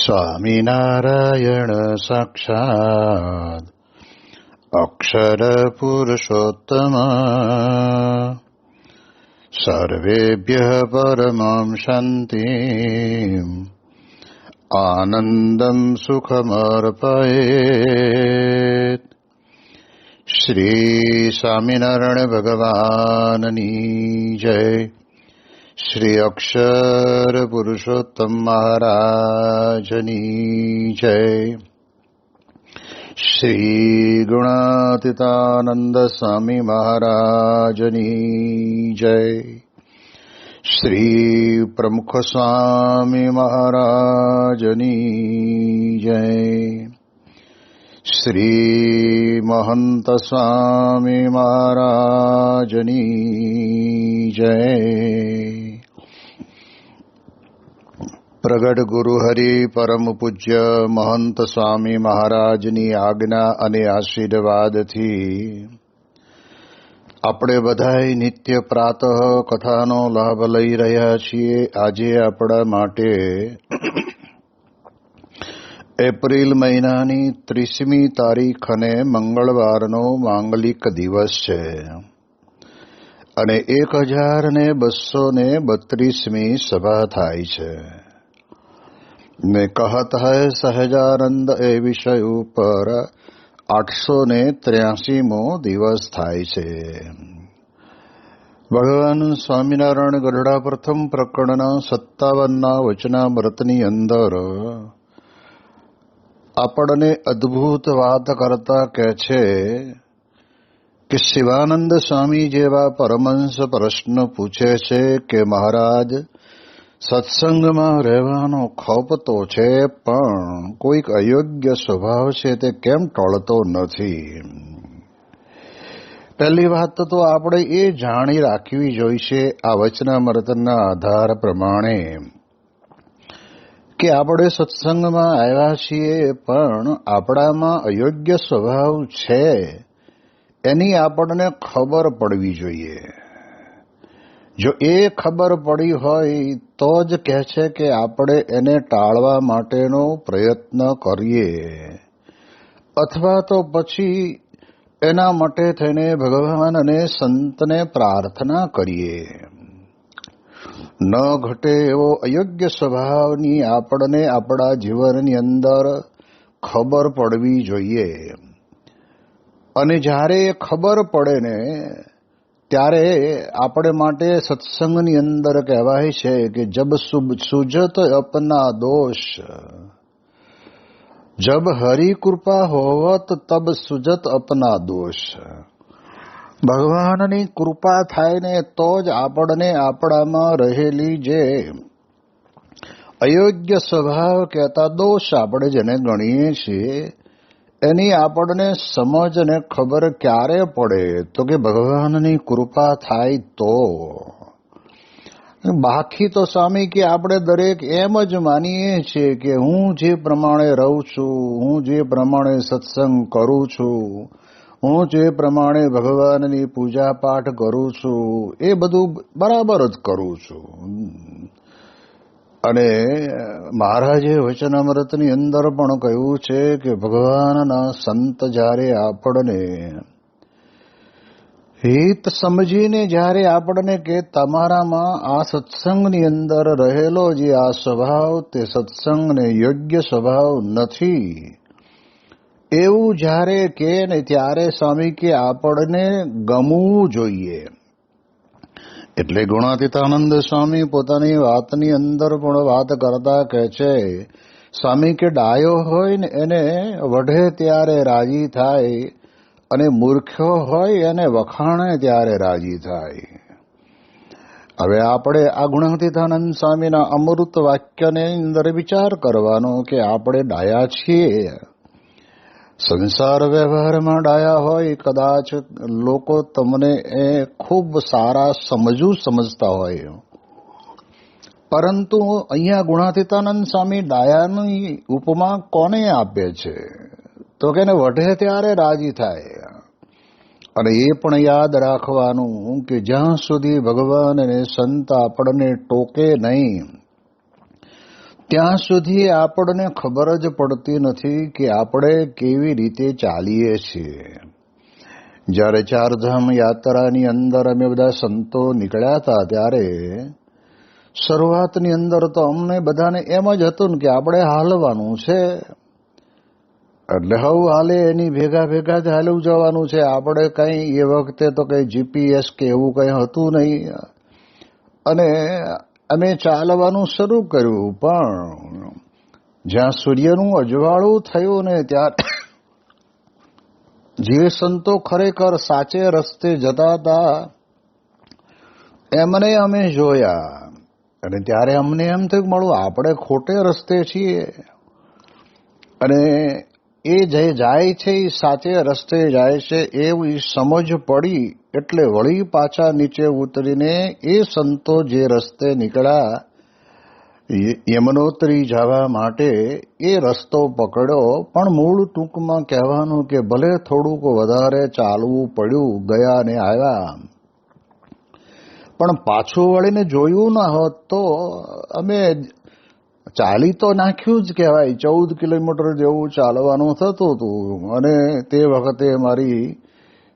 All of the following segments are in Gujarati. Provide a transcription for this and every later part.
સ્વામિનારાયણ સાક્ષાત્ અક્ષર પુરુષોત્તમ સર્વેભ્યઃ પરમં શાંતિં આનંદં સુખમર્પયેત. શ્રી સ્વામિનારાયણ ભગવાનની જય. શ્રી અક્ષર પુરુષોત્તમ મહારાજની જય. શ્રી ગુણાતીતાનંદ સ્વામી મહારાજની જય. શ્રી પ્રમુખ સ્વામી મહારાજની જય. શ્રી મહંત સ્વામી મહારાજની જય. પ્રગટ ગુરુ હરિ પરમ પૂજ્ય મહંત સ્વામી મહારાજની આજ્ઞા અને આશીર્વાદથી આપણે બધાય નિત્ય પ્રાતઃ કથાનો લાભ લઈ રહ્યા છીએ. આજે આપણા માટે એપ્રિલ મહિનાની 30મી તારીખ અને મંગળવારનો માંગલિક દિવસ છે અને 1232મી સભા થાય છે. મેં કહત હૈ સહજાનંદ એ વિષય ઉપર 883મો દિવસ થાય છે. ભગવાન સ્વામિનારાયણ ગઢડા પ્રથમ પ્રકરણના 57ના વચનામૃતની અંદર આપણને અદ્ભુત વાત કરતા કહે છે કે શિવાનંદ સ્વામી જેવા પરમહંસ પ્રશ્ન પૂછે છે કે મહારાજ, સત્સંગમાં રહેવાનો ખોફ તો છે, પણ કોઈક અયોગ્ય સ્વભાવ છે તે કેમ ટળતો નથી? પહેલી વાત તો આપણે એ જાણી રાખવી જોઈશે આ વચનામૃતના આધાર પ્રમાણે કે આપણે સત્સંગમાં આવ્યા છીએ પણ આપણામાં અયોગ્ય સ્વભાવ છે એની આપણને ખબર પડવી જોઈએ. જો એ ખબર પડી હોય તો જ કહે છે કે આપણે એને ટાળવા માટેનો પ્રયત્ન કરીએ અથવા તો પછી એના માટે થઈને ભગવાન અને સંતને પ્રાર્થના કરીએ. ન ઘટે એવો અયોગ્ય સ્વભાવની આપણને આપણા જીવનની અંદર ખબર પડવી જોઈએ. અને જ્યારે એ ખબર પડે ને ત્યારે આપણે માટે સત્સંગની અંદર કહેવાય છે કે જબ સુજત અપના દોષ, જબ હરિ કૃપા હોવત તબ સુજત અપના દોષ. ભગવાનની કૃપા થાય ને તો જ આપણને આપણામાં રહેલી જે અયોગ્ય સ્વભાવ કહેતા દોષ આપણે જેને ગણીએ છીએ એની આપણને સમજ અને ખબર ક્યારે પડે તો કે ભગવાનની કૃપા થાય તો. બાકી તો સ્વામી કે આપણે દરેક એમ જ માનીએ છીએ કે હું જે પ્રમાણે રહું છું, હું જે પ્રમાણે સત્સંગ કરું છું, હું જે પ્રમાણે ભગવાનની પૂજા પાઠ કરું છું એ બધું બરાબર જ કરું છું. અને મહારાજે વચનામૃતની અંદર પણ કહ્યું છે કે ભગવાનના સંત જ્યારે આપણને હિત સમજીને જ્યારે આપણને કે તમારામાં આ સત્સંગની અંદર રહેલો જે આ સ્વભાવ તે સત્સંગને યોગ્ય સ્વભાવ નથી એવું જ્યારે કે ને ત્યારે સ્વામી કે આપણને ગમવું જોઈએ. એટલે ગુણાતીતાનંદ સ્વામી પોતાની વાતની અંદર પણ વાત કરતા કહે છે સ્વામી કે ડાયો હોય ને એને વઢે ત્યારે રાજી થાય અને મૂર્ખ્યો હોય એને વખાણે ત્યારે રાજી થાય. હવે આપણે આ ગુણાતીતાનંદ સ્વામીના અમૃત વાક્યની અંદર વિચાર કરવાનો કે આપણે ડાયા છીએ. સંસાર વ્યવહારમાં ડાયા હોય કદાચ લોકો તમને એ ખૂબ સારા સમજતા હોય, પરંતુ અહીંયા ગુણાતીતાનંદ સ્વામી ડાયાની ઉપમા કોને આપે છે તો કે વઢે ત્યારે રાજી થાય. અને એ પણ યાદ રાખવાનું કે જ્યાં સુધી ભગવાન અને સંત આપણને ટોકે નહીં ત્યાં સુધી આપણને ખબર જ પડતી નથી કે આપણે કેવી રીતે ચાલીએ છીએ. જ્યારે ચારધામ યાત્રાની અંદર અમે બધા સંતો નીકળ્યા હતા ત્યારે શરૂઆતની અંદર તો અમને બધાને એમ જ હતું ને કે આપણે હાલવાનું છે, એટલે હાલે એની ભેગા ભેગા જ હાલવું જવાનું છે. આપણે કંઈ એ વખતે તો કંઈ જીપીએસ કે એવું કંઈ હતું નહીં, અને અમે ચાલવાનું શરૂ કર્યું. પણ જ્યાં સૂર્યનું અજવાળું થયું ને ત્યારે જે સંતો ખરેખર સાચે રસ્તે જતા હતા એમને અમે જોયા, અને ત્યારે અમને એમ થયું મળું આપણે ખોટે રસ્તે છીએ, અને એ જે જાય છે એ સાચે રસ્તે જાય છે એવી સમજ પડી. એટલે વળી પાછા નીચે ઉતરીને એ સંતો જે રસ્તે નીકળ્યા યમનોત્રી જવા માટે એ રસ્તો પકડ્યો. પણ મૂળ ટૂંકમાં કહેવાનું કે ભલે થોડુંક વધારે ચાલવું પડ્યું, ગયા ને આવ્યા, પણ પાછું વળીને જોયું ના હોત તો અમે ચાલી તો નાખ્યું જ કહેવાય. 14 કિલોમીટર જેવું ચાલવાનું થતું હતું, અને તે વખતે મારી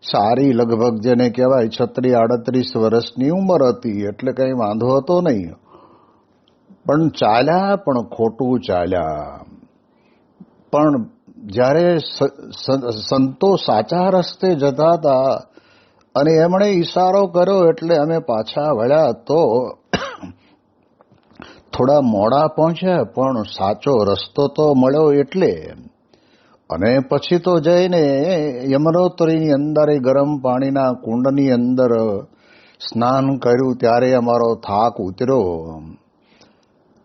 સારી લગભગ જેને કહેવાય 36-38 વર્ષની ઉંમર હતી, એટલે કંઈ વાંધો હતો નહીં. પણ ચાલ્યા, પણ ખોટું ચાલ્યા. પણ જ્યારે સંતો સાચા રસ્તે જતા હતા અને એમણે ઈશારો કર્યો એટલે અમે પાછા વળ્યા, તો થોડા મોડા પહોંચ્યા પણ સાચો રસ્તો તો મળ્યો. એટલે અને પછી તો જઈને યમનોત્રીની અંદર ગરમ પાણીના કુંડની અંદર સ્નાન કર્યું, ત્યારે અમારો થાક ઉતર્યો.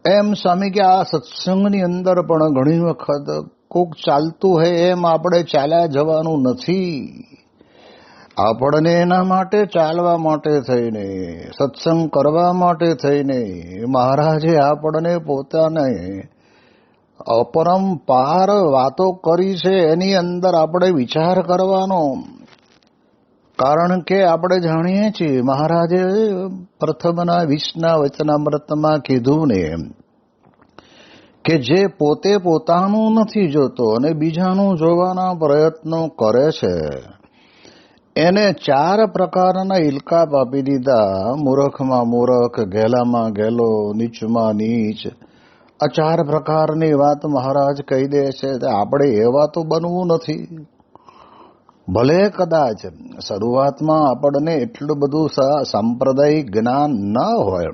એમ સ્વામી કે આ સત્સંગની અંદર પણ ઘણી વખત કોક ચાલતું હોય એમ આપણે ચાલ્યા જવાનું નથી. આપણને એના માટે ચાલવા માટે થઈને, સત્સંગ કરવા માટે થઈને મહારાજે આપણને પોતાને અપરંપાર વાતો કરી છે. એની અંદર આપણે વિચાર કરવાનો, કારણ કે આપણે જાણીએ છીએ મહારાજે પ્રથમના 20ના વચનામૃતમાં કીધું ને કે જે પોતે પોતાનું નથી જોતો અને બીજાનું જોવાના પ્રયત્નો કરે છે એને 4 પ્રકારના ઇલકાપ આપી દીધા. મૂર્ખમાં મૂર્ખ, ગેલામાં ગેલો, નીચમાં નીચ. આ 4 પ્રકારની વાત મહારાજ કહી દે છે. આપણે એવા તો બનવું નથી. ભલે કદાચ શરૂઆતમાં આપણને એટલું બધું સાંપ્રદાયિક જ્ઞાન ન હોય,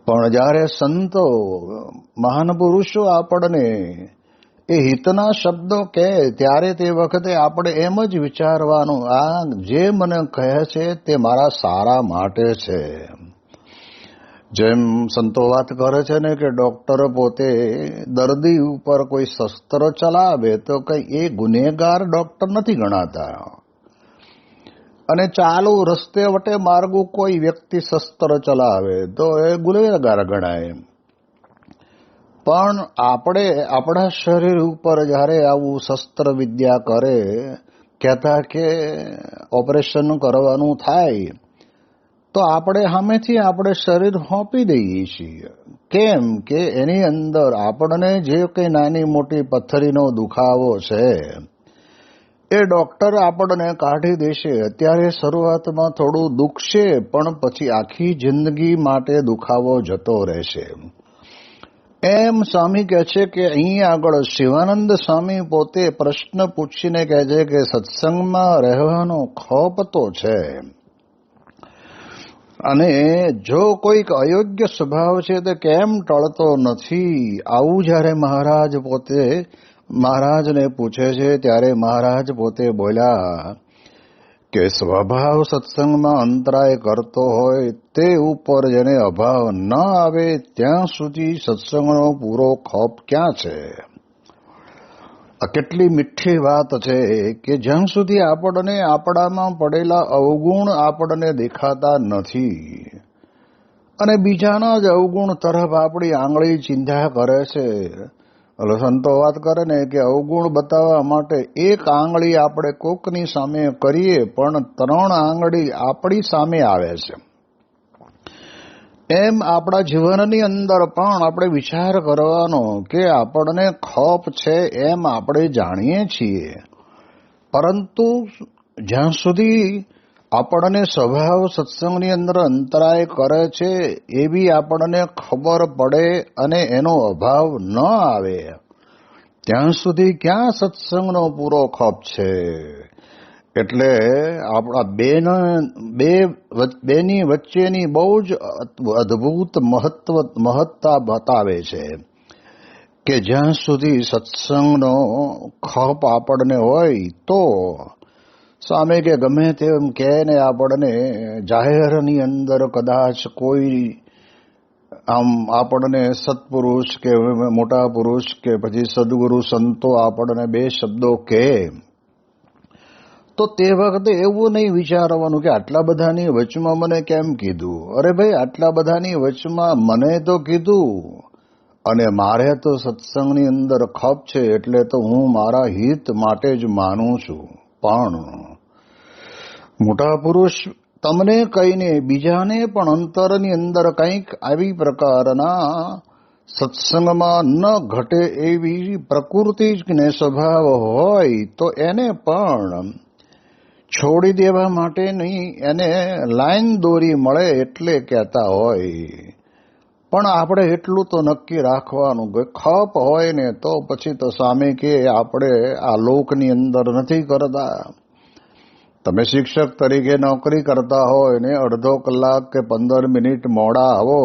પણ જ્યારે સંતો મહાન પુરુષો આપણને એ હિતના શબ્દો કહે ત્યારે તે વખતે આપણે એમ જ વિચારવાનું, આ જે મને કહે છે તે મારા સારા માટે છે. જેમ સંતો વાત કરે છે ને કે ડોક્ટર પોતે દર્દી ઉપર કોઈ શસ્ત્ર ચલાવે તો કઈ એ ગુનેગાર ડોક્ટર નથી ગણાતા, અને ચાલુ રસ્તે વટે માર્ગુ કોઈ વ્યક્તિ શસ્ત્ર ચલાવે તો એ ગુનેગાર ગણાય. પણ આપણે આપણા શરીર ઉપર જ્યારે આવું શસ્ત્ર વિદ્યા કરે, કહેતા કે ઓપરેશન કરવાનું થાય તો આપણે સામેથી આપણે શરીર સોંપી દઈએ છીએ. કેમ કે એની અંદર આપણને જે કંઈ નાની મોટી પથ્થરીનો દુખાવો છે એ ડોક્ટર આપણને કાઢી દેશે. અત્યારે શરૂઆતમાં થોડું દુખશે, પણ પછી આખી જિંદગી માટે દુખાવો જતો રહેશે. એમ સ્વામી કહે છે કે અહીં આગળ શિવાનંદ સ્વામી પોતે પ્રશ્ન પૂછીને કહે છે કે સત્સંગમાં રહેવાનો ખોફ તો છે, અને જો કોઈક અયોગ્ય સ્વભાવ છે તો કેમ ટળતો નથી. આવું જ્યારે મહારાજ પોતે મહારાજને પૂછે છે ત્યારે મહારાજ પોતે બોલ્યા કે સ્વભાવ સત્સંગમાં અંતરાય કરતો હોય તે ઉપર જેને અભાવ ન આવે ત્યાં સુધી સત્સંગનો પૂરો ખોફ ક્યાં છે. આ કેટલી મીઠી વાત છે કે જ્યાં સુધી આપણને આપણામાં પડેલા અવગુણ આપણને દેખાતા નથી અને બીજાના જ અવગુણ તરફ આપણી આંગળી ચીંધ્યા કરે છે. એટલે સંતો વાત કરે ને કે અવગુણ બતાવવા માટે એક આંગળી આપણે કોકની સામે કરીએ પણ 3 આંગળી આપણી સામે આવે છે. એમ આપણા જીવનની અંદર પણ આપણે વિચાર કરવાનો કે આપણને ખપ છે એમ આપણે જાણીએ છીએ, પરંતુ જ્યાં સુધી આપણને સ્વભાવ સત્સંગની અંદર અંતરાય કરે છે એવી આપણને ખબર પડે અને એનો અભાવ ન આવે ત્યાં સુધી ક્યાં સત્સંગનો પૂરો ખપ છે. એટલે આપણા બેની વચ્ચેની બહુ જ અદ્ભુત મહત્તા બતાવે છે કે જ્યાં સુધી સત્સંગનો ખપ આપણને હોય તો સામે કે ગમે તેમ કહે ને આપણને જાહેરની અંદર કદાચ કોઈ આમ આપણને સત્પુરુષ કે મોટા પુરુષ કે પછી સદગુરુ સંતો આપણને બે શબ્દો કહે તો તે વખતે એવું નહીં વિચારવાનું કે આટલા બધાની વચમાં મને કેમ કીધું. અરે ભાઈ, આટલા બધાની વચમાં મને તો કીધું અને મારે તો સત્સંગની અંદર ખપ છે એટલે તો હું મારા હિત માટે જ માનું છું. પણ મોટા પુરુષ તમને કહીને બીજાને પણ અંતરની અંદર કંઈક આવી પ્રકારના સત્સંગમાં ન ઘટે એવી પ્રકૃતિ ને સ્વભાવ હોય તો એને પણ છોડી દેવા માટેની એને લાઈન દોરી મળે એટલે કહેતા હોય. પણ આપણે એટલું તો નક્કી રાખવાનું કે ખપ હોય ને તો પછી તો સામે કે આપણે આ લોકની અંદર નથી કરતા. તમે શિક્ષક તરીકે નોકરી કરતા હોય ને અડધો કલાક કે 15 મિનિટ મોડા આવો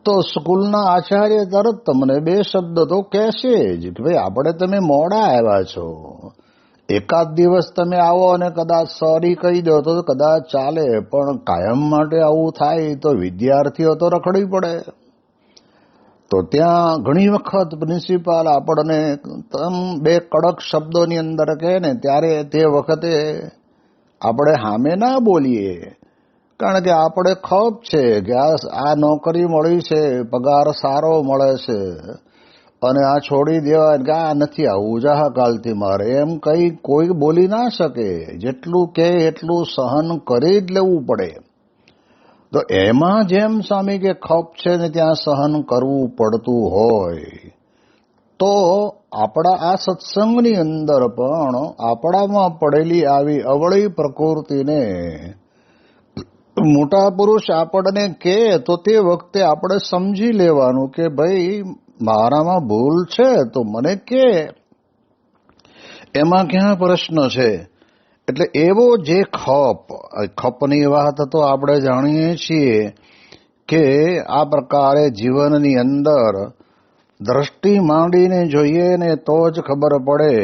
તો સ્કૂલના આચાર્ય તરત તમને બે શબ્દ તો કહેશે જ કે ભાઈ આપણે તમે મોડા આવ્યા છો. એકાદ દિવસ તમે આવો અને કદાચ સોરી કહી દો તો કદાચ ચાલે, પણ કાયમ માટે આવું થાય તો વિદ્યાર્થીઓ તો રખડી પડે. તો ત્યાં ઘણી વખત પ્રિન્સિપાલ આપણને બે કડક શબ્દોની અંદર કહે ને ત્યારે તે વખતે આપણે સામે ના બોલીએ, કારણ કે આપણે ખપ છે કે આ નોકરી મળી છે, પગાર સારો મળે છે અને આ છોડી દેવા કે આ નથી આવું જા કાલથી મારે એમ કઈ કોઈ બોલી ના શકે. જેટલું કે એટલું સહન કરી જ લેવું પડે. તો એમાં જેમ સ્વામી કે ખપ છે ને ત્યાં સહન કરવું પડતું હોય તો આપણા આ સત્સંગની અંદર પણ આપણામાં પડેલી આવી અવળી પ્રકૃતિને મોટા પુરુષ આપણને કહે તો તે વખતે આપણે સમજી લેવાનું કે ભાઈ મારામાં ભૂલ છે તો મને કે એમાં ક્યાં પ્રશ્ન છે. એટલે એવો જે ખપની વાત તો આપણે જાણીએ છીએ કે આ પ્રકારે જીવનની અંદર દ્રષ્ટિ માંડીને જોઈએ ને તો જ ખબર પડે.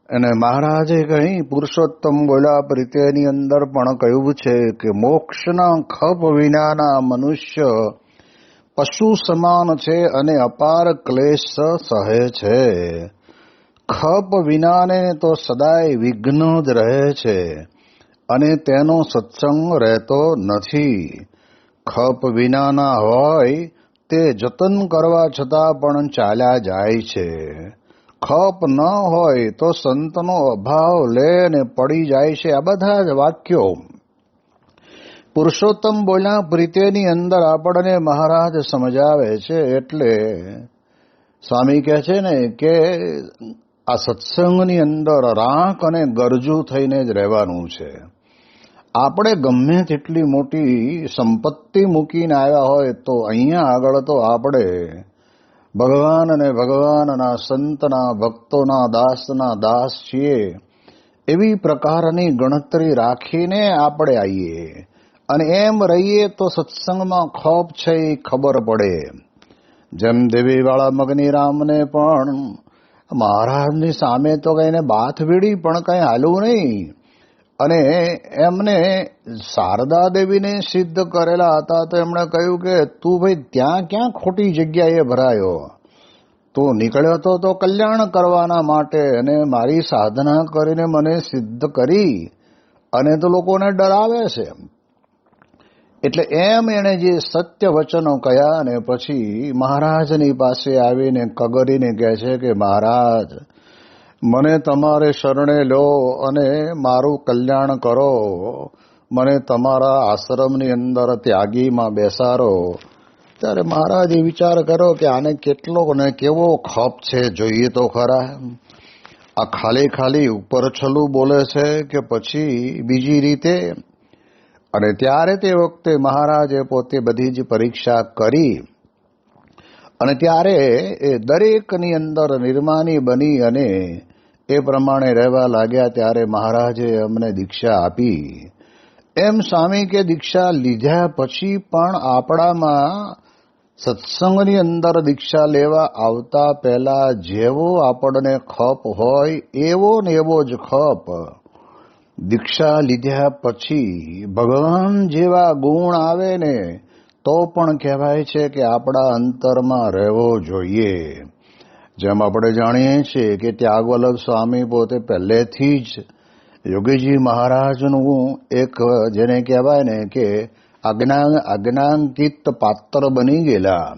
અને મહારાજે કહી પુરુષોત્તમ બોલ્યા પ્રીતેની અંદર પણ કહ્યું છે કે મોક્ષના ખપ વિનાના મનુષ્ય પશુ સમાન છે અને અપાર ક્લેશ સહે છે. ખપ વિનાને તો સદાય વિઘ્ન જ રહે છે અને તેનો સત્સંગ રહેતો નથી. ખપ વિનાના હોય તે જતન કરવા છતાં પણ ચાલ્યા જાય છે. ખપ ન હોય તો સંતનો અભાવ લે ને પડી જાય છે. આ બધા જ વાક્યો પુરુષોત્તમ બોલ્યા પ્રીતેની અંદર આપણને મહારાજ સમજાવે છે. એટલે સ્વામી કહે છે ને કે આ સત્સંગની અંદર રાખ અને ગરજુ થઈને જ રહેવાનું છે. આપણે ગમે તેટલી મોટી સંપત્તિ મૂકીને આવ્યા હોય તો અહીંયા આગળ તો આપણે ભગવાન અને ભગવાનના સંતના ભક્તોના દાસના દાસ છીએ એવી પ્રકારની ગણતરી રાખીને આપણે આવીએ અને એમ રહીએ તો સત્સંગમાં ખપ છે એ ખબર પડે. જેમ દેવીવાળા મગનીરામને પણ મહારાજની સામે તો કઈને બાથ વીડી પણ કઈ હાલું નહીં અને એમને શારદા દેવીને સિદ્ધ કરેલા હતા તો એમણે કહ્યું કે તું ભાઈ ત્યાં ક્યાં ખોટી જગ્યાએ ભરાયો, તું નીકળ્યો તો કલ્યાણ કરવાના માટે અને મારી સાધના કરીને મને સિદ્ધ કરી અને તો લોકોને ડરાવે છે. એટલે એમ એણે જે સત્ય વચનો કહ્યા ને પછી મહારાજની પાસે આવીને કગરીને કહે છે કે મહારાજ મને તમારે શરણે લો અને મારું કલ્યાણ કરો. મને તમારા આશ્રમની અંદર ત્યાગીમાં બેસારો, ત્યારે મહારાજે વિચાર કર્યો કે આને કેટલો ને કેવો ખપ છે, જોઈએ તો ખરા. આ ખાલી ખાલી ઉપર છલું બોલે છે કે પછી બીજી રીતે. અને ત્યારે તે વખતે મહારાજે પોતે બધી જ પરીક્ષા કરી અને ત્યારે એ દરેકની અંદર નિર્માની બની અને એ પ્રમાણે રહેવા લાગ્યા. ત્યારે મહારાજે અમને દીક્ષા આપી. એમ સ્વામી કે દીક્ષા લીધા પછી પણ આપણામાં સત્સંગની અંદર દીક્ષા લેવા આવતા પહેલા જેવો આપણને ખપ હોય એવો ને એવો જ ખપ દીક્ષા લીધા પછી ભગવાન જેવા ગુણ આવે ને તો પણ કહેવાય છે કે આપણા અંતરમાં રહેવો જોઈએ. જેમ આપણે જાણીએ છીએ કે ત્યાગવલ્લભ સ્વામી પોતે પહેલેથી જ યોગીજી મહારાજનું એક જેને કહેવાય ને કે આજ્ઞાંકિત પાત્ર બની ગયેલા.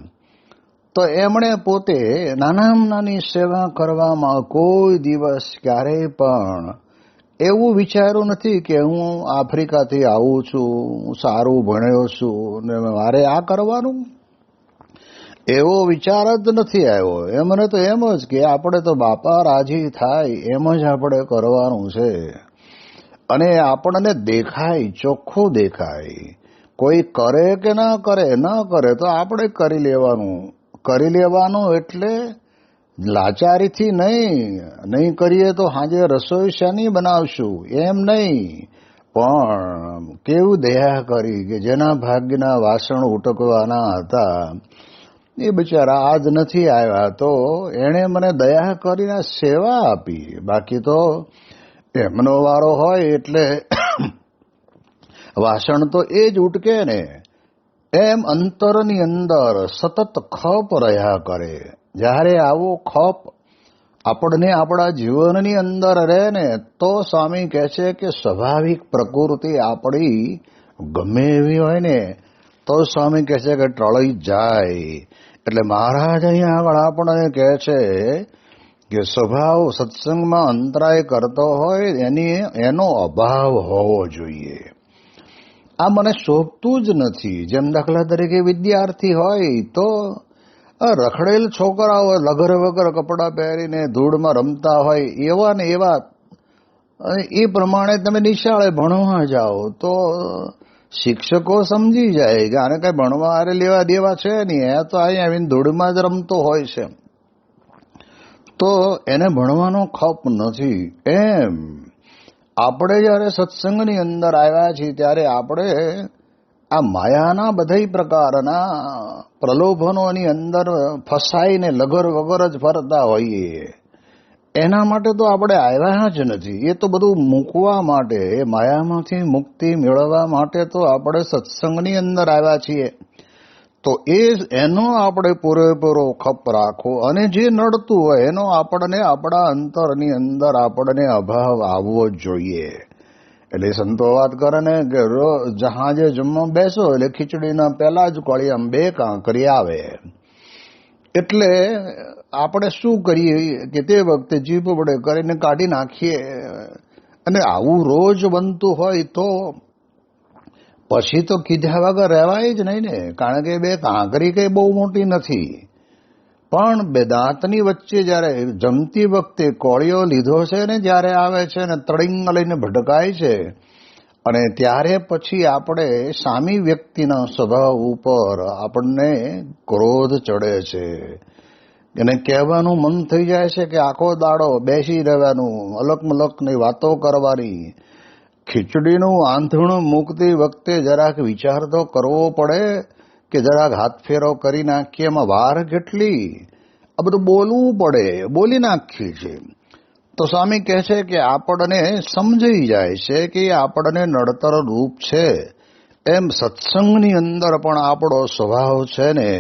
તો એમણે પોતે નાનામાં નાની સેવા કરવામાં કોઈ દિવસ ક્યારેય પણ એવું વિચાર્યું નથી કે હું આફ્રિકાથી આવું છું, હું સારું ભણ્યો છું ને મારે આ કરવાનું. એવો વિચાર જ નથી આવ્યો. એમને તો એમ જ કે આપણે તો બાપા રાજી થાય એમ જ આપણે કરવાનું છે. અને આપણને દેખાય, ચોખ્ખું દેખાય. કોઈ કરે કે ના કરે તો આપણે કરી લેવાનું. એટલે લાચારીથી નહીં કરીએ તો સાંજે રસોઈ શાની બનાવશું એમ નહીં, પણ કેવું દયા કરી કે જેના ભાગ્યના વાસણ ઉટકવાના હતા એ બિચારા આજ નથી આવ્યા, તો એણે મને દયા કરીને સેવા આપી. બાકી તો એમનો વારો હોય એટલે વાસણ તો એ જ ઉટકે ને. એમ અંતરની અંદર સતત ખપ રહ્યા કરે. જ્યારે આવો ખપ આપણને આપણા જીવનની અંદર રહે ને તો સ્વામી કહે છે કે સ્વાભાવિક પ્રકૃતિ આપણી ગમે એવી હોય ને તો સ્વામી કહે છે કે ટળી જાય. એટલે મહારાજ અહીંયા આગળ આપણને કહે છે કે સ્વભાવ સત્સંગમાં અંતરાય કરતો હોય એનો અભાવ હોવો જોઈએ. આ મને શોભતું જ નથી. જેમ દાખલા તરીકે વિદ્યાર્થી હોય તો રખડેલ છોકરાઓ લગર વગર કપડાં પહેરીને ધૂળમાં રમતા હોય એવા ને એવા, એ પ્રમાણે તમે નિશાળે ભણવા જાઓ તો શિક્ષકો સમજી જાય કે આને કઈ ભણવા આરે લેવા દેવા છે નહીં, એ તો અહીંયા આવીને ધૂળમાં જ રમતો હોય છે, તો એને ભણવાનો ખપ નથી. એમ આપણે જ્યારે સત્સંગની અંદર આવ્યા છીએ ત્યારે આપણે આ માયાના બધા પ્રકારના પ્રલોભનોની અંદર ફસાઈને લગર વગર જ ફરતા હોઈએ. એના માટે તો આપણે આવ્યા જ નથી. એ તો બધું મૂકવા માટે, એ માયામાંથી મુક્તિ મેળવવા માટે તો આપણે સત્સંગની અંદર આવ્યા છીએ. તો એનો આપણે પૂરેપૂરો ખપ રાખો અને જે નડતું હોય એનો આપણને આપણા અંતરની અંદર આપણને અભાવ આવવો જ જોઈએ. એટલે સંતો વાત કરે ને કે જહાજે જમવા બેસો એટલે ખીચડીના પહેલા જ કોળિયામાં 2 કાંકરી આવે. એટલે આપણે શું કરીએ કે તે વખતે જીભ વડે કરીને કાઢી નાખીએ. અને આવું રોજ બનતું હોય તો પછી તો કીધા વગર રહેવાય જ નહીં ને. કારણ કે 2 કાંકરી કઈ બહુ મોટી નથી, પણ 2 દાંતની વચ્ચે જયારે જમતી વખતે કોળિયો લીધો છે ને જ્યારે આવે છે ને તળિંગ લઈને ભટકાય છે, અને ત્યારે પછી આપણે સામી વ્યક્તિના સ્વભાવ ઉપર આપણને ક્રોધ ચડે છે. એને કહેવાનું મન થઈ જાય છે કે આખો દાડો બેસી રહેવાનું, અલક-મલકની વાતો કરવાની. ખીચડીનું આંધણું મૂકતી વખતે જરાક વિચાર તો કરવો પડે કે જરાક હાથ ફેરો કરી નાખીએ, એમાં વાર કેટલી. આ બધું બોલવું પડે, બોલી નાખીએ છે. તો સ્વામી કહે છે કે આપણને સમજાઈ જાય છે કે આપણને નડતર રૂપ છે. એમ સત્સંગની અંદર પણ આપણો સ્વભાવ છે ને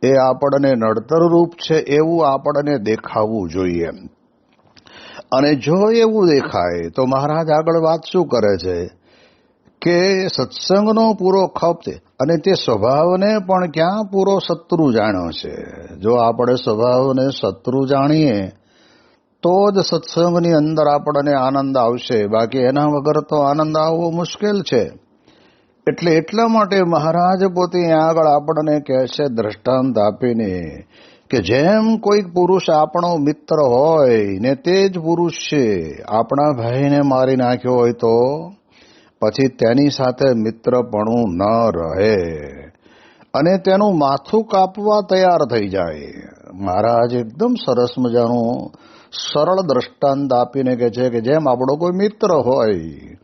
એ આપણને નડતર રૂપ છે એવું આપણને દેખાવું જોઈએ. અને જો એવું દેખાય તો મહારાજ આગળ વાત શું કરે છે કે સત્સંગનો પૂરો ખપ છે અને તે સ્વભાવને પણ ક્યાં પૂરો શત્રુ જાણ્યો છે. જો આપણે સ્વભાવને શત્રુ જાણીએ તો જ સત્સંગની અંદર આપણને આનંદ આવશે. બાકી એના વગર તો આનંદ આવવો મુશ્કેલ છે. એટલે એટલા માટે મહારાજ પોતે અહીંયા આગળ આપણને કહે છે દ્રષ્ટાંત આપીને કે જેમ કોઈક પુરુષ આપણો મિત્ર હોય ને તે જ પુરુષ છે આપણા ભાઈને મારી નાખ્યો હોય તો પછી તેની સાથે મિત્રપણું ન રહે અને તેનું માથું કાપવા તૈયાર થઈ જાય. મહારાજ એકદમ સરસ મજાનું સરળ દ્રષ્ટાંત આપીને કહે છે કે જેમ આપણો કોઈ મિત્ર હોય,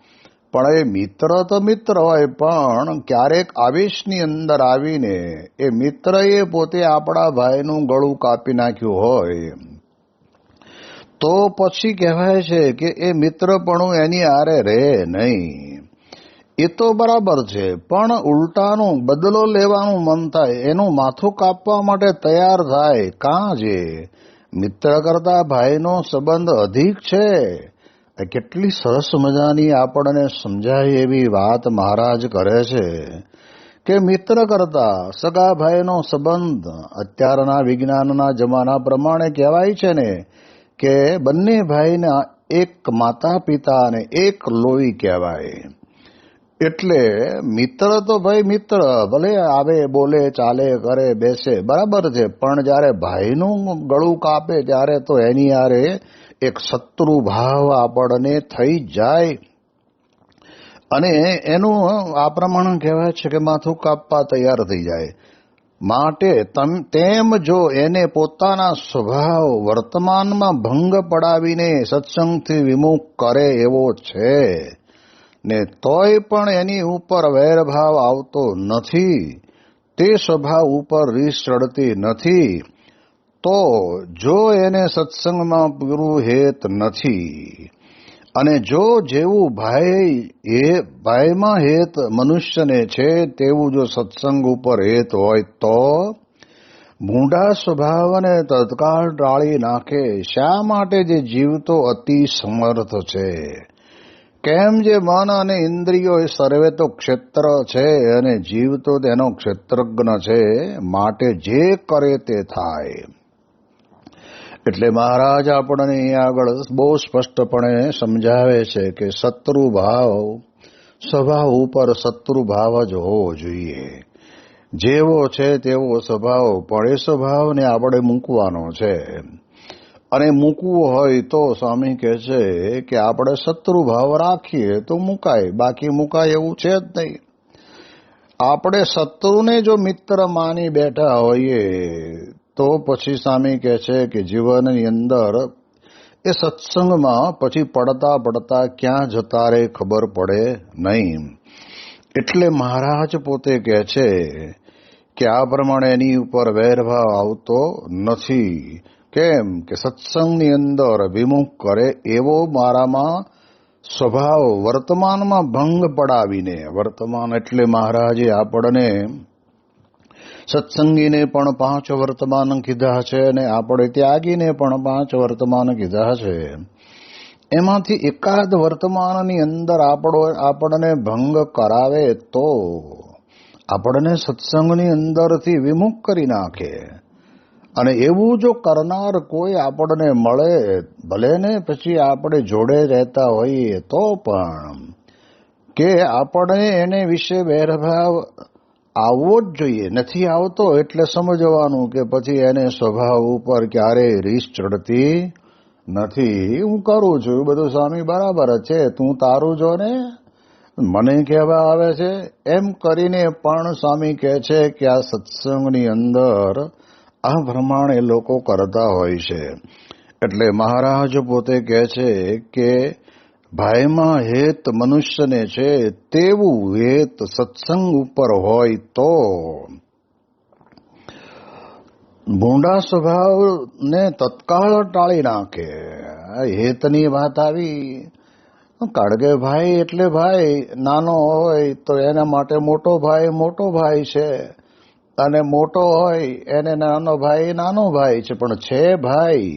પણ એ મિત્ર તો મિત્ર હોય, પણ ક્યારેક આવેશની અંદર આવીને એ મિત્રએ પોતે આપણા ભાઈનું ગળું કાપી નાખ્યું હોય તો પછી કહેવાય છે કે એ મિત્રપણું એની આરે રહે નહીં. એ તો બરાબર છે, પણ ઉલટાનું બદલો લેવાનું મન થાય, એનું માથું કાપવા માટે તૈયાર થાય. કાં છે મિત્ર કરતા ભાઈનો સંબંધ અધિક છે. કેટલી સરસ મજાની આપણને સમજાય એવી વાત મહારાજ કરે છે કે મિત્ર કરતા સગા ભાઈનો સંબંધ અત્યારના વિજ્ઞાનના જમાના પ્રમાણે કહેવાય છે ને કે બંને ભાઈના એક માતા પિતા અને એક લોહી કહેવાય. એટલે મિત્ર તો ભાઈ મિત્ર ભલે આવે બોલે ચાલે કરે બેસે બરાબર છે, પણ જ્યારે ભાઈનું ગળું કાપે ત્યારે તો એની આરે એક શત્રુ ભાવ આપણને થઈ જાય અને એનું આ પ્રમાણે કહેવાય છે કે માથું કાપવા તૈયાર થઈ જાય. માટે તેમ જો એને પોતાના સ્વભાવ વર્તમાનમાં ભંગ પડાવીને સત્સંગથી વિમુખ કરે એવો છે ને તોય પણ એની ઉપર વૈરભાવ આવતો નથી, તે સ્વભાવ ઉપર રીસ ચડતી નથી, તો જો એને સત્સંગમાં પૂરું હેત નથી અને જો જેવું ભાઈમાં હેત મનુષ્યને છે તેવું જો સત્સંગ ઉપર હેત હોય તો ભૂંડા સ્વભાવને તત્કાળ ટાળી નાખે. શા માટે? જે જીવતો અતિ સમર્થ છે. કેમ? જે મન અને ઇન્દ્રિયો એ સર્વે તો ક્ષેત્ર છે અને જીવ તો તેનો ક્ષેત્રજ્ઞ છે, માટે જે કરે તે થાય. એટલે મહારાજ આપણને અહીંયા આગળ બહુ સ્પષ્ટપણે સમજાવે છે કે શત્રુભાવ સ્વભાવ ઉપર શત્રુભાવ જ હોવો જોઈએ. જેવો છે તેવો સ્વભાવ, પણ એ સ્વભાવને આપણે મૂકવાનો છે અને મૂકવું હોય તો સ્વામી કહે છે કે આપણે શત્રુભાવ રાખીએ તો મુકાય, બાકી મુકાય એવું છે જ નહીં. આપણે શત્રુને જો મિત્ર માની બેઠા હોઈએ તો પછી સ્વામી કહે છે કે જીવનની અંદર એ સત્સંગમાં પછી પડતા પડતા ક્યાં જતા રહે ખબર પડે નહીં. એટલે મહારાજ પોતે કહે છે કે આ પ્રમાણે એની ઉપર વૈરભાવ આવતો નથી. કેમ? કે સત્સંગની અંદર વિમુખ કરે એવો મારામાં સ્વભાવ વર્તમાનમાં ભંગ પડાવીને, વર્તમાન એટલે મહારાજે આપણને સત્સંગીને પણ 5 વર્તમાન કીધા છે અને આપણે ત્યાગીને પણ 5 વર્તમાન કીધા છે. એમાંથી એકાદ વર્તમાનની અંદર આપણને ભંગ કરાવે તો આપણને સત્સંગની અંદરથી વિમુખ કરી નાખે. અને એવું જો કરનાર કોઈ આપણને મળે, ભલે ને પછી આપણે જોડે રહેતા હોઈએ તો પણ, કે આપણે એને વિશે વૈરભાવ આવવો જ જોઈએ. નથી આવતો એટલે સમજવાનું કે પછી એને સ્વભાવ ઉપર ક્યારેય રીસ ચડતી નથી. હું કરું છું બધું સ્વામી બરાબર છે, તું તારું જો ને મને કહેવા આવે છે એમ કરીને પણ સ્વામી કહે છે કે આ સત્સંગની અંદર આ પ્રમાણે લોકો કરતા હોય છે. એટલે મહારાજ પોતે કહે છે કે ભાઈમાં હેત મનુષ્યને છે તેવું હેત સત્સંગ ઉપર હોય તો ભૂંડા સ્વભાવને તત્કાળ ટાળી નાખે. હેતની વાત આવી, કારણ કે ભાઈ એટલે ભાઈ, નાનો હોય તો એના માટે મોટો ભાઈ છે અને મોટો હોય એને નાનો ભાઈ છે, પણ છે ભાઈ.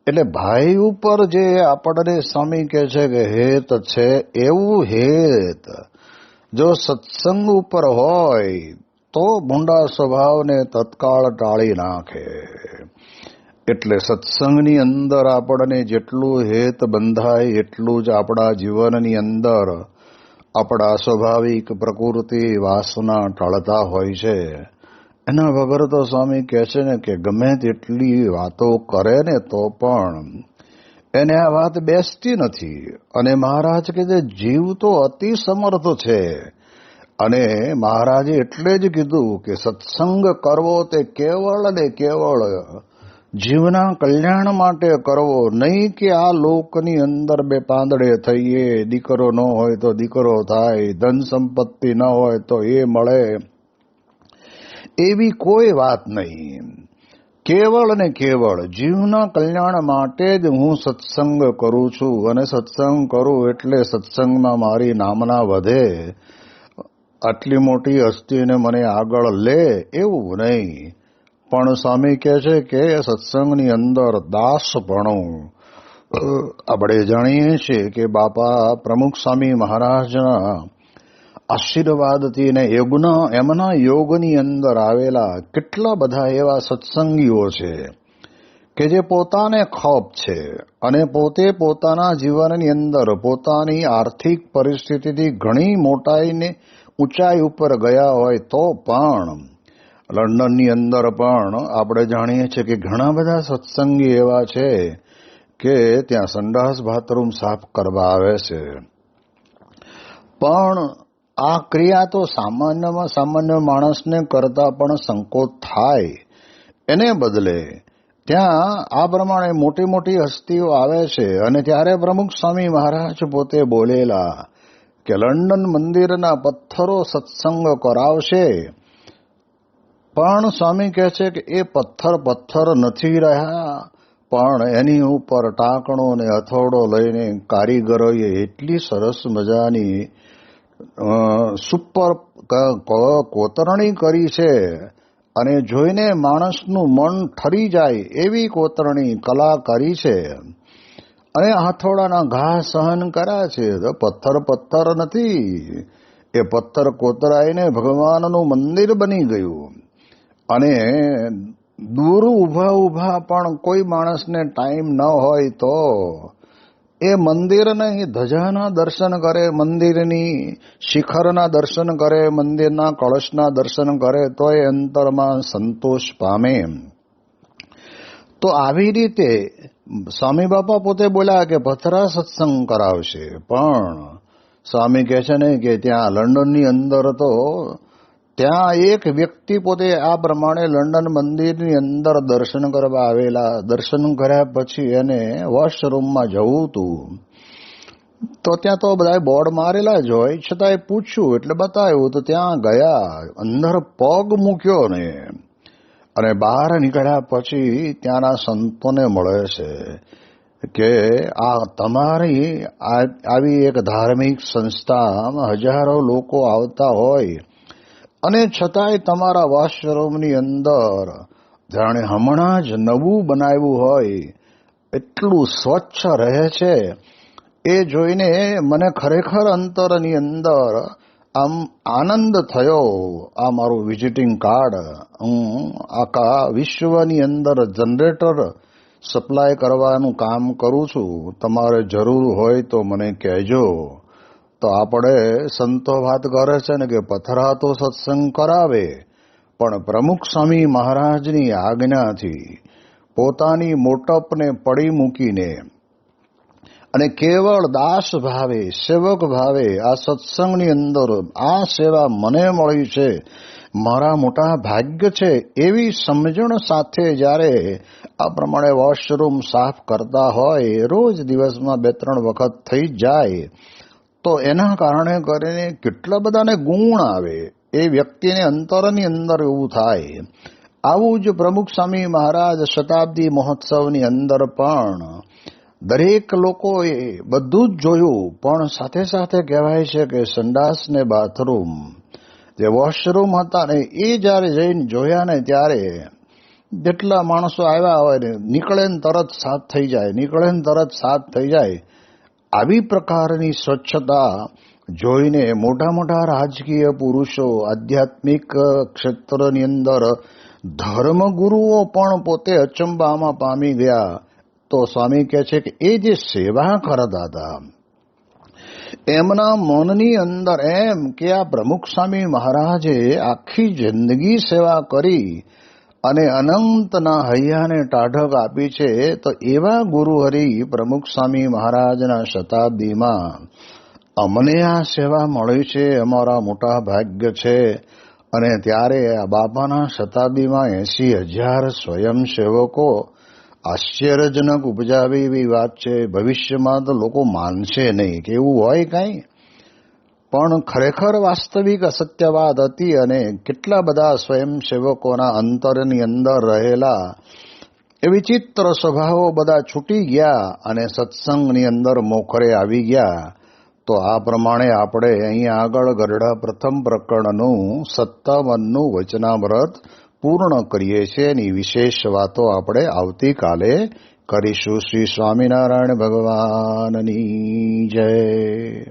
એટલે ભાઈ ઉપર જે આપણને સ્વામી કહે છે કે હેત છે, એવું હેત જો સત્સંગ ઉપર હોય તો ભૂંડા સ્વભાવને તત્કાળ ટાળી નાખે. એટલે સત્સંગની અંદર આપણને જેટલું હેત બંધાય એટલું જ આપણા જીવનની અંદર આપણા સ્વાભાવિક પ્રકૃતિ વાસના ટળતા હોય છે. એના વગર તો સ્વામી કહે છે ને કે ગમે તેટલી વાતો કરે ને તો પણ એને આ વાત બેસતી નથી. અને મહારાજ કે જે જીવ તો અતિ સમર્થ છે, અને મહારાજે એટલે જ કીધું કે સત્સંગ કરવો તે કેવળ ને કેવળ જીવના કલ્યાણ માટે કરવો, નહીં કે આ લોકની અંદર બે પાંદડે થઈએ, દીકરો ન હોય તો દીકરો થાય, ધન સંપત્તિ ન હોય તો એ મળે, એવી કોઈ વાત નહીં. કેવળ ને કેવળ જીવના કલ્યાણ માટે જ હું સત્સંગ કરું છું. અને સત્સંગ કરું એટલે સત્સંગમાં મારી નામના વધે, આટલી મોટી હસ્તીને મને આગળ લે એવું નહીં. પણ સ્વામી કહે છે કે સત્સંગની અંદર દાસપણું, આપણે જાણીએ છીએ કે બાપા પ્રમુખ સ્વામી મહારાજના આશીર્વાદથી ને એમના યોગની અંદર આવેલા કેટલા બધા એવા સત્સંગીઓ છે કે જે પોતાને ખોપ છે અને પોતે પોતાના જીવનની અંદર પોતાની આર્થિક પરિસ્થિતિથી ઘણી મોટાઈને ઊંચાઈ ઉપર ગયા હોય તો પણ લંડનની અંદર પણ આપણે જાણીએ છીએ કે ઘણા બધા સત્સંગી એવા છે કે ત્યાં સંડાસ બાથરૂમ સાફ કરવા આવે છે. પણ આ ક્રિયા તો સામાન્યમાં સામાન્ય માણસને કરતા પણ સંકોચ થાય. એને બદલે ત્યાં આ પ્રમાણે મોટી મોટી હસ્તીઓ આવે છે. અને ત્યારે પ્રમુખ સ્વામી મહારાજ પોતે બોલેલા કે લંડન મંદિરના પથ્થરો સત્સંગ કરાવશે. પણ સ્વામી કહે છે કે એ પથ્થર નથી રહ્યા, પણ એની ઉપર ટાંકણો ને હથોડો લઈને કારીગરોએ એટલી સરસ મજાની સુપર કોતરણી કરી છે, અને જોઈને માણસનું મન ઠરી જાય એવી કોતરણી કલા કરી છે. અને હથોડાના ઘા સહન કર્યા છે. પથ્થર નથી, એ પથ્થર કોતરાઈને ભગવાનનું મંદિર બની ગયું. અને દૂર ઊભા પણ કોઈ માણસને ટાઈમ ન હોય તો એ મંદિરના એ ધજાના દર્શન કરે, મંદિરની શિખરના દર્શન કરે, મંદિરના કળશના દર્શન કરે તો એ અંતરમાં સંતોષ પામે. તો આવી રીતે સ્વામી બાપા પોતે બોલ્યા કે પથરા સત્સંગ કરાવશે. પણ સ્વામી કહે છે ને કે ત્યાં લંડનની અંદર તો ત્યાં એક વ્યક્તિ પોતે આ પ્રમાણે લંડન મંદિરની અંદર દર્શન કરવા આવેલા. દર્શન કર્યા પછી એને વોશરૂમમાં જવું હતું, તો ત્યાં તો બધા બોર્ડ મારેલા જ હોય, છતાંય પૂછ્યું એટલે બતાવ્યું. તો ત્યાં ગયા, અંદર પગ મૂક્યો ને અને બહાર નીકળ્યા પછી ત્યાંના સંતોને મળે છે કે આ તમારી આવી એક ધાર્મિક સંસ્થામાં હજારો લોકો આવતા હોય અને છતાંય તમારા વોશરૂમની અંદર જાણે હમણાં જ નવું બનાવ્યું હોય એટલું સ્વચ્છ રહે છે. એ જોઈને મને ખરેખર અંતરની અંદર આમ આનંદ થયો. આ મારું વિઝિટિંગ કાર્ડ, હું આખા વિશ્વની અંદર જનરેટર સપ્લાય કરવાનું કામ કરું છું, તમારે જરૂર હોય તો મને કહેજો. તો આપણે સંતો વાત કરે છે ને કે પથરા તો સત્સંગ કરાવે, પણ પ્રમુખ સ્વામી મહારાજની આજ્ઞાથી પોતાની મોટપને પડી મૂકીને અને કેવળ દાસ ભાવે, સેવક ભાવે આ સત્સંગની અંદર આ સેવા મને મળી છે, મારા મોટા ભાગ્ય છે, એવી સમજણ સાથે જ્યારે આ પ્રમાણે વોશરૂમ સાફ કરતા હોય, રોજ દિવસમાં 2-3 વખત થઈ જાય, તો એના કારણે કરીને કેટલા બધાને ગુણ આવે. એ વ્યક્તિને અંતરની અંદર એવું થાય. આવું જ પ્રમુખ સ્વામી મહારાજ શતાબ્દી મહોત્સવની અંદર પણ દરેક લોકોએ બધું જ જોયું, પણ સાથે સાથે કહેવાય છે કે સંડાસ ને બાથરૂમ જે વોશરૂમ હતા ને એ જ્યારે જઈને જોયા ને ત્યારે જેટલા માણસો આવ્યા હોય ને નીકળે ને તરત સાફ થઈ જાય, નીકળે ને તરત સાફ થઈ જાય. આવી પ્રકારની સ્વચ્છતા જોઈને મોટા મોટા રાજકીય પુરુષો, આધ્યાત્મિક ક્ષેત્રની અંદર ધર્મગુરુઓ પણ પોતે અચંબામાં પામી ગયા. તો સ્વામી કહે છે કે એ જે સેવા કરતા હતા એમના મનની અંદર એમ કે આ પ્રમુખ સ્વામી મહારાજે આખી જિંદગી સેવા કરી અને અનંતના હૈયાને ટાઢક આપી છે, તો એવા ગુરુહરિ પ્રમુખ સ્વામી મહારાજના શતાબ્દીમાં અમને આ સેવા મળી છે, અમારા મોટા ભાગ્ય છે. અને ત્યારે આ બાપાના શતાબ્દીમાં 80,000 સ્વયંસેવકો, આશ્ચર્યજનક ઉપજાવે એવી વાત છે. ભવિષ્યમાં તો લોકો માનશે નહીં કે એવું હોય કાંઈ, પણ ખરેખર વાસ્તવિક અસત્યવાદ હતી. અને કેટલા બધા સ્વયંસેવકોના અંતરની અંદર રહેલા એ વિચિત્ર સ્વભાવો બધા છૂટી ગયા અને સત્સંગની અંદર મોખરે આવી ગયા. તો આ પ્રમાણે આપણે અહીંયા આગળ ગરડા પ્રથમ પ્રકરણનું 57નું વચનામૃત પૂર્ણ કરીએ છીએ. એની વિશેષ વાતો આપણે આવતીકાલે કરીશું. શ્રી સ્વામિનારાયણ ભગવાનની જય.